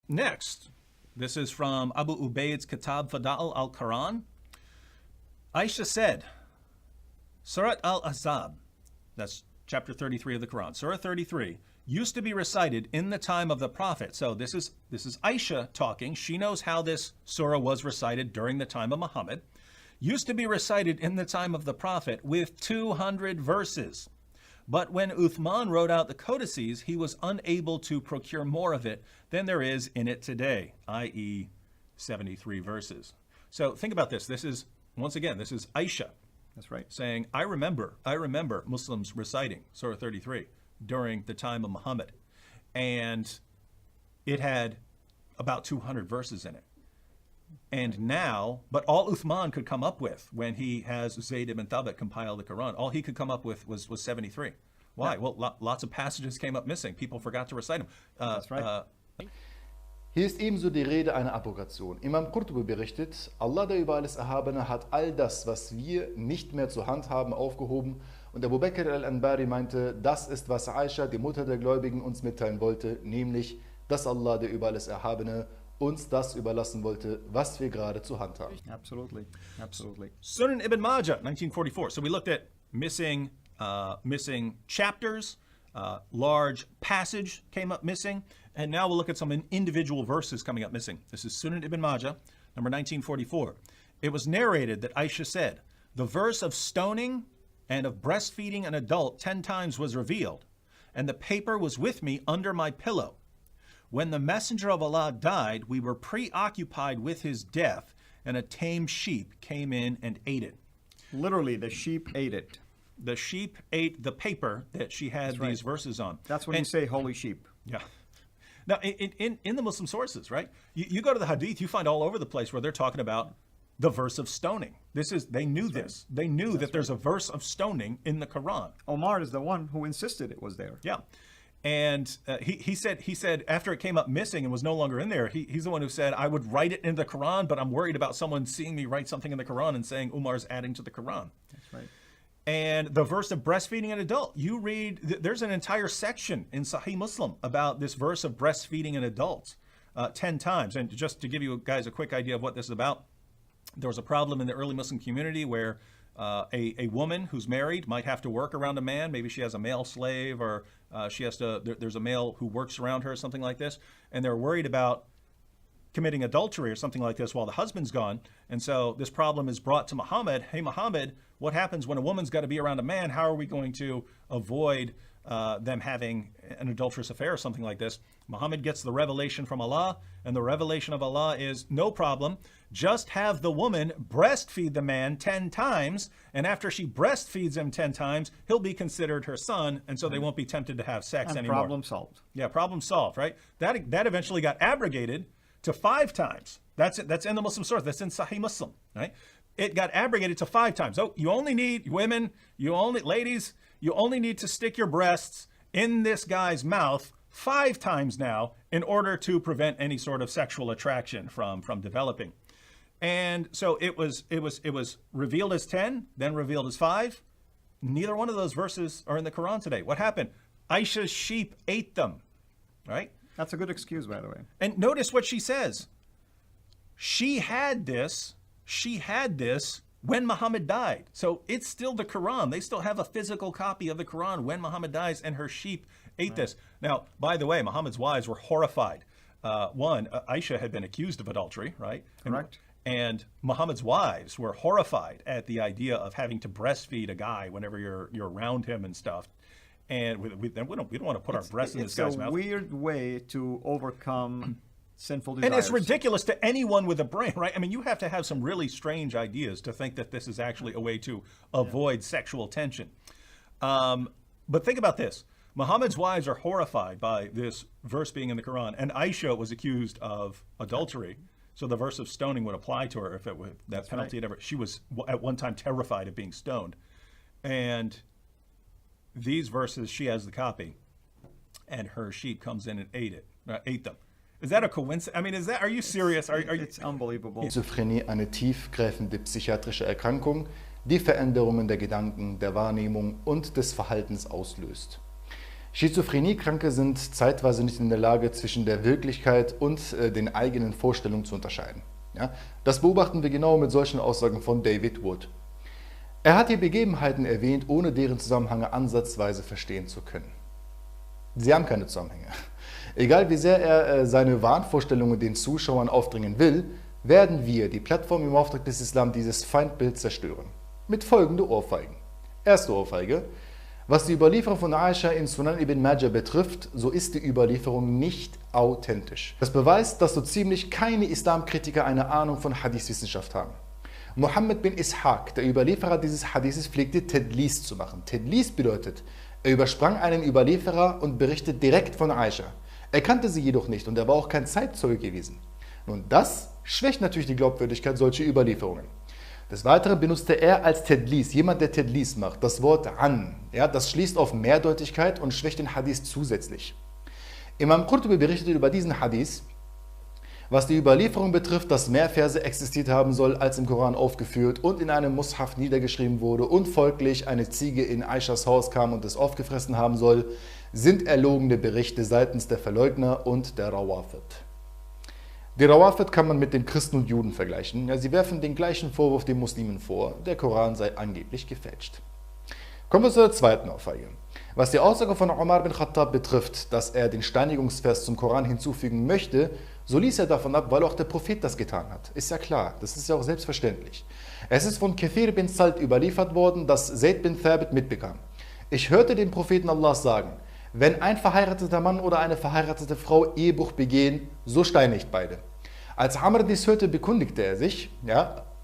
Next, this is from Abu Ubaid's Kitab Fada'il al-Quran. Aisha said, Surat al-Ahzab, that's chapter 33 of the Quran, Surah 33, used to be recited in the time of the Prophet. So this is Aisha talking. She knows how this surah was recited during the time of Muhammad. Used to be recited in the time of the Prophet with 200 verses. But when Uthman wrote out the codices, he was unable to procure more of it than there is in it today, i.e. 73 verses. So think about this. This is, once again, this is Aisha. That's right. Saying, I remember Muslims reciting Surah 33 during the time of Muhammad. And it had about 200 verses in it. And now, but all Uthman could come up with when he has Zayd ibn Thabit compile the Quran, all he could come up with was 73. Why? Yeah. Well, lots of passages came up missing. People forgot to recite them. That's right. Hier ist ebenso die Rede einer Abrogation. Imam Qurtubi berichtet, Allah, der über alles Erhabene, hat all das, was wir nicht mehr zur Hand haben, aufgehoben. Und Abu Bakr al-Anbari meinte, das ist, was Aisha, die Mutter der Gläubigen, uns mitteilen wollte, nämlich, dass Allah, der über alles Erhabene, uns das überlassen wollte, was wir gerade zur Hand haben. Absolutely. Absolutely. Sunan ibn Majah, 1944. So we looked at missing chapters, large passage came up missing, and now we'll look at some individual verses coming up missing. This is Sunan ibn Majah, number 1944. It was narrated that Aisha said, the verse of stoning and of breastfeeding an adult 10 times was revealed, and the paper was with me under my pillow. When the Messenger of Allah died, we were preoccupied with his death, and a tame sheep came in and ate it. Literally, the sheep ate it. The sheep ate the paper that she had these verses on. That's when you say holy sheep. Yeah. Now, in the Muslim sources, right, you go to the Hadith, you find all over the place where they're talking about the verse of stoning. They knew this. They knew that there's a verse of stoning in the Quran. Omar is the one who insisted it was there. Yeah. And he said after it came up missing and was no longer in there, he's the one who said, I would write it in the Quran, but I'm worried about someone seeing me write something in the Quran and saying Umar's adding to the Quran. That's right. And the verse of breastfeeding an adult, you read, there's an entire section in Sahih Muslim about this verse of breastfeeding an adult 10 times. And just to give you guys a quick idea of what this is about, there was a problem in the early Muslim community where a woman who's married might have to work around a man. Maybe she has a male slave, or there's a male who works around her, or something like this. And they're worried about committing adultery or something like this while the husband's gone. And so this problem is brought to Muhammad. Hey, Muhammad, what happens when a woman's got to be around a man? How are we going to avoid them having an adulterous affair or something like this? Muhammad gets the revelation from Allah, and the revelation of Allah is, no problem, just have the woman breastfeed the man 10 times, and after she breastfeeds him 10 times, he'll be considered her son, and so they won't be tempted to have sex And anymore. problem solved. Yeah, problem solved, right? That eventually got abrogated to 5 times. That's in the Muslim source. That's in Sahih Muslim, right? It got abrogated to 5 times. Oh, you only need, women, ladies, you only need to stick your breasts in this guy's mouth 5 times now in order to prevent any sort of sexual attraction from developing. And so it was revealed as 10, then revealed as 5. Neither one of those verses are in the Quran today. What happened? Aisha's sheep ate them, right? That's a good excuse, by the way. And notice what she says. She had this when Muhammad died. So it's still the Quran. They still have a physical copy of the Quran when Muhammad dies, and her sheep ate this. Now, by the way, Muhammad's wives were horrified. Aisha had been accused of adultery, right? Correct. And Muhammad's wives were horrified at the idea of having to breastfeed a guy whenever you're around him and stuff. And we don't want to put our breasts in this guy's mouth. It's a weird way to overcome sinful desires. And it's ridiculous to anyone with a brain, right? I mean, you have to have some really strange ideas to think that this is actually a way to avoid sexual tension. But think about this. Muhammad's wives are horrified by this verse being in the Quran, and Aisha was accused of adultery. So the verse of stoning would apply to her if it would, that penalty had ever. She was at one time terrified of being stoned. And these verses, she has the copy, and her sheep comes in and ate them. Is that a coincidence? I mean, are you serious? It's unbelievable. Schizophrenie, eine tiefgreifende psychiatrische Erkrankung, die Veränderungen der Gedanken, der Wahrnehmung und des Verhaltens auslöst. Schizophreniekranke sind zeitweise nicht in der Lage, zwischen der Wirklichkeit und den eigenen Vorstellungen zu unterscheiden. Ja? Das beobachten wir genau mit solchen Aussagen von David Wood. Er hat hier Begebenheiten erwähnt, ohne deren Zusammenhänge ansatzweise verstehen zu können. Sie haben keine Zusammenhänge. Egal wie sehr er seine Wahnvorstellungen den Zuschauern aufdringen will, werden wir, die Plattform im Auftrag des Islam, dieses Feindbild zerstören. Mit folgenden Ohrfeigen. Erste Ohrfeige. Was die Überlieferung von Aisha in Sunan ibn Majah betrifft, so ist die Überlieferung nicht authentisch. Das beweist, dass so ziemlich keine Islamkritiker eine Ahnung von Hadithwissenschaft haben. Muhammad bin Ishaq, der Überlieferer dieses Hadithes, pflegte Tedlis zu machen. Tedlis bedeutet, er übersprang einen Überlieferer und berichtet direkt von Aisha. Er kannte sie jedoch nicht und er war auch kein Zeitzeuge gewesen. Nun, das schwächt natürlich die Glaubwürdigkeit solcher Überlieferungen. Des Weiteren benutzte er als Tedlis, jemand, der Tedlis macht, das Wort an. Ja, das schließt auf Mehrdeutigkeit und schwächt den Hadith zusätzlich. Imam Qurtubi berichtet über diesen Hadith, was die Überlieferung betrifft, dass mehr Verse existiert haben soll, als im Koran aufgeführt und in einem Mushaf niedergeschrieben wurde und folglich eine Ziege in Aishas Haus kam und es aufgefressen haben soll, sind erlogene Berichte seitens der Verleugner und der Rawafid. Die Rawafid kann man mit den Christen und Juden vergleichen. Ja, sie werfen den gleichen Vorwurf den Muslimen vor, der Koran sei angeblich gefälscht. Kommen wir zur zweiten Aussage. Was die Aussage von Umar bin Khattab betrifft, dass er den Steinigungsvers zum Koran hinzufügen möchte, so ließ er davon ab, weil auch der Prophet das getan hat. Ist ja klar, das ist ja auch selbstverständlich. Es ist von Kathir bin Salt überliefert worden, dass Zayd bin Thabit mitbekam. Ich hörte den Propheten Allahs sagen, wenn ein verheirateter Mann oder eine verheiratete Frau Ehebruch begehen, so steinigt beide. Als Amr dies hörte, bekundigte er sich,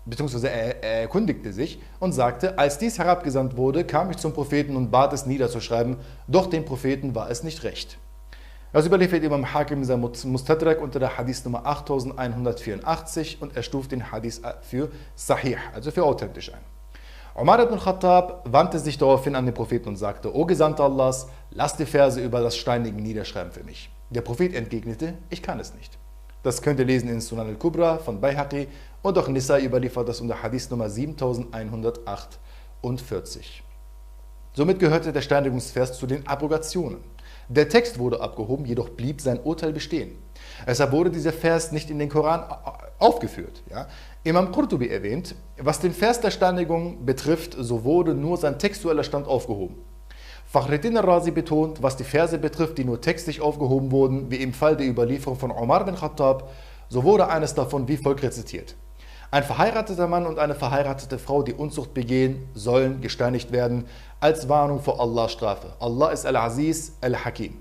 beziehungsweise er erkundigte sich und sagte, als dies herabgesandt wurde, kam ich zum Propheten und bat es niederzuschreiben, doch dem Propheten war es nicht recht. Das überliefert Imam Hakim in seinem Mustadrak unter der Hadith Nummer 8184 und er stuft den Hadith für Sahih, also für authentisch ein. Umar ibn Khattab wandte sich daraufhin an den Propheten und sagte, O Gesandter Allahs, lass die Verse über das Steinigen niederschreiben für mich. Der Prophet entgegnete, ich kann es nicht. Das könnt ihr lesen in Sunan al-Kubra von Bayhaqi und auch Nisa überliefert das unter Hadith Nummer 7148. Somit gehörte der Steinigungsvers zu den Abrogationen. Der Text wurde abgehoben, jedoch blieb sein Urteil bestehen. Deshalb wurde dieser Vers nicht in den Koran aufgeführt. Ja? Imam Qurtubi erwähnt, was den Vers der Steinigung betrifft, so wurde nur sein textueller Stand aufgehoben. Fakhreddin al-Razi betont, was die Verse betrifft, die nur textlich aufgehoben wurden, wie im Fall der Überlieferung von Umar bin Khattab, so wurde eines davon wie folgt rezitiert. Ein verheirateter Mann und eine verheiratete Frau, die Unzucht begehen, sollen gesteinigt werden, als Warnung vor Allahs Strafe. Allah ist Al-Aziz, Al-Hakim.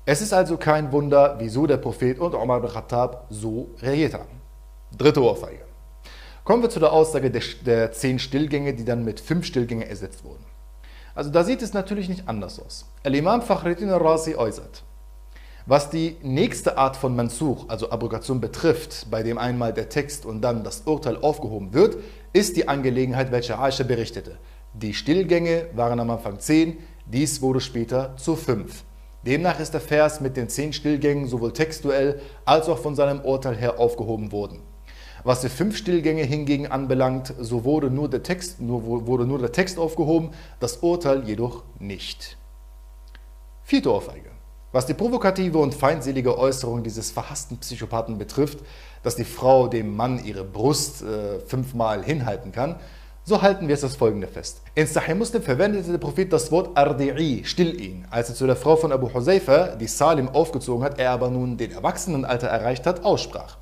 Es ist also kein Wunder, wieso der Prophet und Umar bin Khattab so reagiert haben. Dritte Ohrfeige. Kommen wir zu der Aussage der 10 Stillgänge, die dann mit 5 Stillgängen ersetzt wurden. Also da sieht es natürlich nicht anders aus. Al-Imam Fakhreddin al-Razi äußert, was die nächste Art von Mansukh, also Abrogation betrifft, bei dem einmal der Text und dann das Urteil aufgehoben wird, ist die Angelegenheit, welche Aisha berichtete. Die Stillgänge waren am Anfang 10, dies wurde später zu 5. Demnach ist der Vers mit den 10 Stillgängen sowohl textuell als auch von seinem Urteil her aufgehoben worden. Was die 5 Stillgänge hingegen anbelangt, so wurde nur der Text aufgehoben, das Urteil jedoch nicht. Vierte Ohrfeige. Was die provokative und feindselige Äußerung dieses verhassten Psychopathen betrifft, dass die Frau dem Mann ihre Brust 5-mal hinhalten kann, so halten wir es das folgende fest. In Sahih Muslim verwendete der Prophet das Wort Ardi'i, still ihn, als er zu der Frau von Abu Huzaifa, die Salim aufgezogen hat, er aber nun den Erwachsenenalter erreicht hat, aussprach.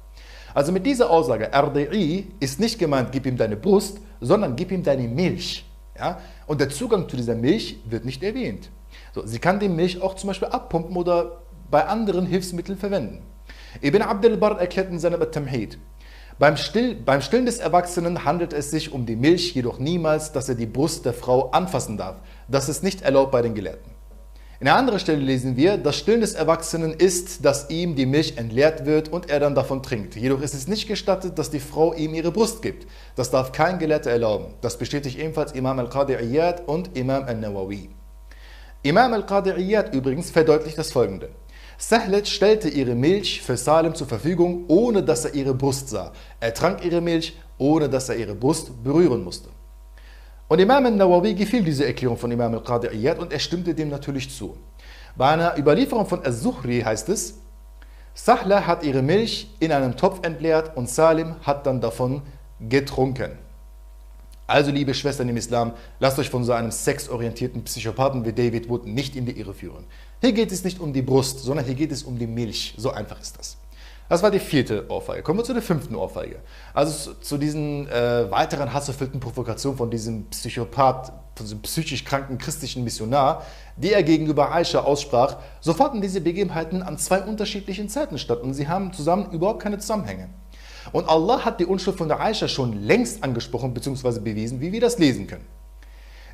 Also mit dieser Aussage, Ardi'i, ist nicht gemeint, gib ihm deine Brust, sondern gib ihm deine Milch. Ja? Und der Zugang zu dieser Milch wird nicht erwähnt. So, sie kann die Milch auch zum Beispiel abpumpen oder bei anderen Hilfsmitteln verwenden. Ibn Abd al-Barr erklärt in seinem At-Tamhid, beim Stillen des Erwachsenen handelt es sich um die Milch, jedoch niemals, dass er die Brust der Frau anfassen darf. Das ist nicht erlaubt bei den Gelehrten. In einer anderen Stelle lesen wir, das Stillen des Erwachsenen ist, dass ihm die Milch entleert wird und er dann davon trinkt. Jedoch ist es nicht gestattet, dass die Frau ihm ihre Brust gibt. Das darf kein Gelehrter erlauben. Das bestätigt ebenfalls Imam al-Qadi Iyad und Imam al-Nawawi. Imam al-Qadi Iyad übrigens verdeutlicht das Folgende. Sahlet stellte ihre Milch für Salim zur Verfügung, ohne dass er ihre Brust sah. Er trank ihre Milch, ohne dass er ihre Brust berühren musste. Und Imam al-Nawawi gefiel diese Erklärung von Imam al-Qadi Iyad und er stimmte dem natürlich zu. Bei einer Überlieferung von Az-Zuhri heißt es, Sahla hat ihre Milch in einem Topf entleert und Salim hat dann davon getrunken. Also, liebe Schwestern im Islam, lasst euch von so einem sexorientierten Psychopathen wie David Wood nicht in die Irre führen. Hier geht es nicht um die Brust, sondern hier geht es um die Milch. So einfach ist das. Das war die 4. Ohrfeige. Kommen wir zu der 5. Ohrfeige. Also zu diesen weiteren hasserfüllten Provokationen von diesem Psychopath, von diesem psychisch kranken christlichen Missionar, die er gegenüber Aischa aussprach. So fanden diese Begebenheiten an 2 unterschiedlichen Zeiten statt und sie haben zusammen überhaupt keine Zusammenhänge. Und Allah hat die Unschuld von der Aischa schon längst angesprochen bzw. bewiesen, wie wir das lesen können.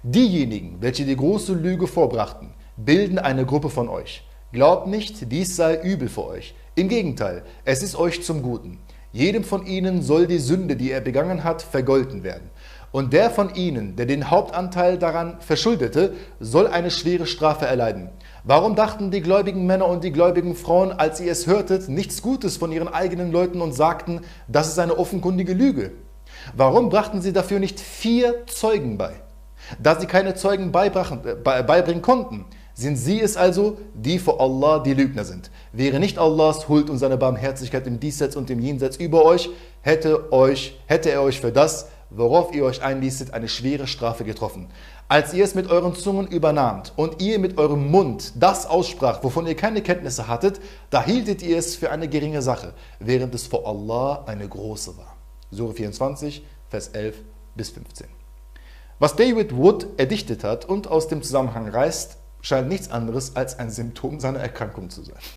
Diejenigen, welche die große Lüge vorbrachten, bilden eine Gruppe von euch. Glaubt nicht, dies sei übel für euch. Im Gegenteil, es ist euch zum Guten. Jedem von ihnen soll die Sünde, die er begangen hat, vergolten werden. Und der von ihnen, der den Hauptanteil daran verschuldete, soll eine schwere Strafe erleiden. Warum dachten die gläubigen Männer und die gläubigen Frauen, als ihr es hörtet, nichts Gutes von ihren eigenen Leuten und sagten, das ist eine offenkundige Lüge? Warum brachten sie dafür nicht 4 Zeugen bei? Da sie keine Zeugen beibringen konnten, sind sie es also, die vor Allah die Lügner sind. Wäre nicht Allahs Huld und seine Barmherzigkeit im Diesseits und im Jenseits über euch, hätte er euch für das, worauf ihr euch einließet, eine schwere Strafe getroffen. Als ihr es mit euren Zungen übernahmt und ihr mit eurem Mund das aussprach, wovon ihr keine Kenntnisse hattet, da hieltet ihr es für eine geringe Sache, während es vor Allah eine große war. Sure 24, Vers 11 bis 15. Was David Wood erdichtet hat und aus dem Zusammenhang reißt, scheint nichts anderes als ein Symptom seiner Erkrankung zu sein.